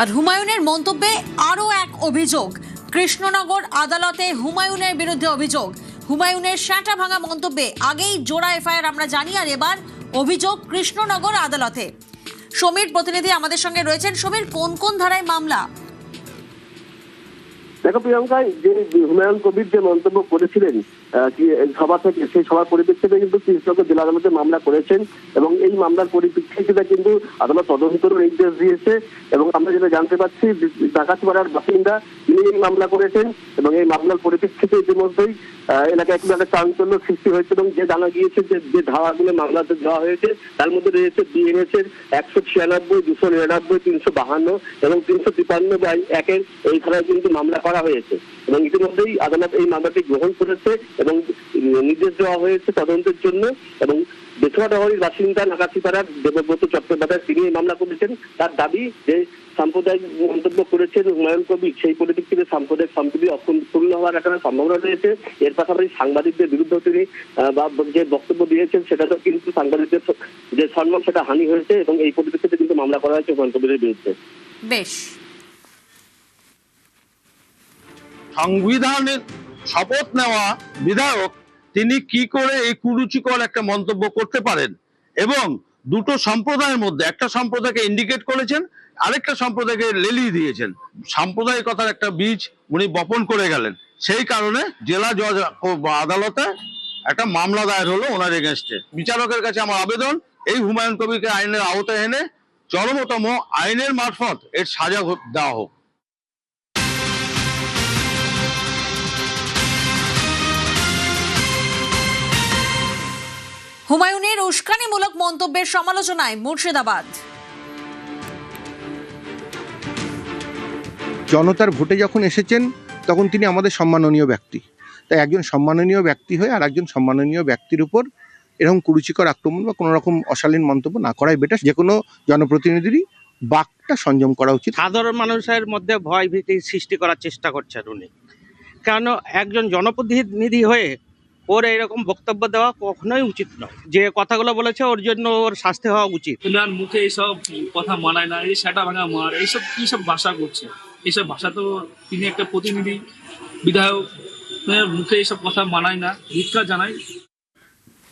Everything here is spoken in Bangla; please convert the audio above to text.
আর হুমায়ুনের মন্তব্যে আরও এক অভিযোগ। কৃষ্ণনগর আদালতে হুমায়ুনের বিরুদ্ধে অভিযোগ। হুমায়ুনের শাঁটা ভাঙা মন্তব্যে আগেই জোড়া এফআইআর আমরা জানি, আর এবার অভিযোগ কৃষ্ণনগর আদালতে। সমীর প্রতিনিধি আমাদের সঙ্গে রয়েছেন। সমীর, কোন কোন ধারায় মামলা? দেখো প্রিয়াঙ্কা, যে হুমায়ুন কবির যে মন্তব্য করেছিলেন সভা থেকে, সেই সভার পরিপ্রেক্ষিতে কিন্তু কৃষ্ণনগর জেলা আদালতে মামলা করেছেন এবং এই মামলার পরিপ্রেক্ষিতে কিন্তু আদালত তদন্তের নির্দেশ দিয়েছে। এবং আমরা যেটা জানতে পারছি, ডাকাতিপাড়ার বাসিন্দা তিনি এই মামলা করেছেন এবং এই মামলার পরিপ্রেক্ষিতে ইতিমধ্যেই এলাকায় একটা চাঞ্চল্য সৃষ্টি হয়েছে। এবং যে জানা গিয়েছে যে ধারাগুলো মামলাতে দেওয়া হয়েছে তার মধ্যে রয়েছে বিএনএসের 196, 299, 352 এবং 353/1 এই ধারায় কিন্তু মামলা করা হয়েছে। এবং ইতিমধ্যেই আদালত এই মামলাটি গ্রহণ করেছে এবং নির্দেশ দেওয়া হয়েছে তদন্তের জন্য। এবং বেথুয়াডাহরির বাসিন্দা নাকাশিপাড়ার দেবব্রত চট্টোপাধ্যায় তিনি এই মামলা করেছেন। তার দাবি যে সাম্প্রদায়িক মন্তব্য করেছেন হুমায়ুন কবির, সেই পরিপ্রেক্ষিতে সাম্প্রদায়িক সম্প্রীতি অক্ষুণ্ণ হওয়ার একটা সম্ভাবনা রয়েছে। এর পাশাপাশি সাংবাদিকদের বিরুদ্ধে তিনি যে বক্তব্য দিয়েছেন সেটাতেও কিন্তু সাংবাদিকদের যে সম্মান সেটা হানি হয়েছে এবং এই পরিপ্রেক্ষিতে কিন্তু মামলা করা হয়েছে হুমায়ুন কবিরের বিরুদ্ধে। বেশ, সংবিধানের শপথ নেওয়া বিধায়ক তিনি কি করে এই কুরুচিকর একটা মন্তব্য করতে পারেন এবং দুটো সম্প্রদায়ের মধ্যে একটা সম্প্রদায়কে ইন্ডিকেট করেছেন, আরেকটা সম্প্রদায়কে লেলিয়ে দিয়েছেন। সাম্প্রদায়িকতার একটা বীজ উনি বপন করে গেলেন। সেই কারণে জেলা জজ আদালতে একটা মামলা দায়ের হলো ওনার এগেনস্টে। বিচারকের কাছে আমার আবেদন, এই হুমায়ুন কবিরকে আইনের আওতায় এনে চরমতম আইনের মারফত এর সাজা দেওয়া হোক। হুমায়ুনের উস্কানিমূলক মন্তব্যের সমালোচনায় মুর্শিদাবাদ। জনতার ভোটে যখন এসেছেন তখন তিনি আমাদের সম্মাননীয় ব্যক্তি। তাই একজন সম্মাননীয় ব্যক্তি হয়ে আর একজন সম্মাননীয় ব্যক্তির উপর এরকম কুরুচিকর আক্রমণ বা কোনো রকম অশালীন মন্তব্য না করাই বেটার। যে কোনো জনপ্রতিনিধিরই বাকটা সংযম করা উচিত। সাধারণ মানুষের মধ্যে ভয় ভীতি সৃষ্টি করার চেষ্টা করছেন উনি। কেন একজন জনপ্রতিনিধি হয়ে ওর এরকম বক্তব্য দেওয়া কখনোই উচিত নয়। যে কথাগুলো বলেছে ওর জন্য ওর শাস্তি হওয়া উচিত। ওনার মুখে এইসব কথা মানায় না, এই শাটা ভাঙা মার, এইসব কি সব ভাষা করছে? এইসব ভাষা তো তিনি একটা প্রতিনিধি বিধায়ক, মুখে এইসব কথা মানায় না। ধিক্কার জানাই।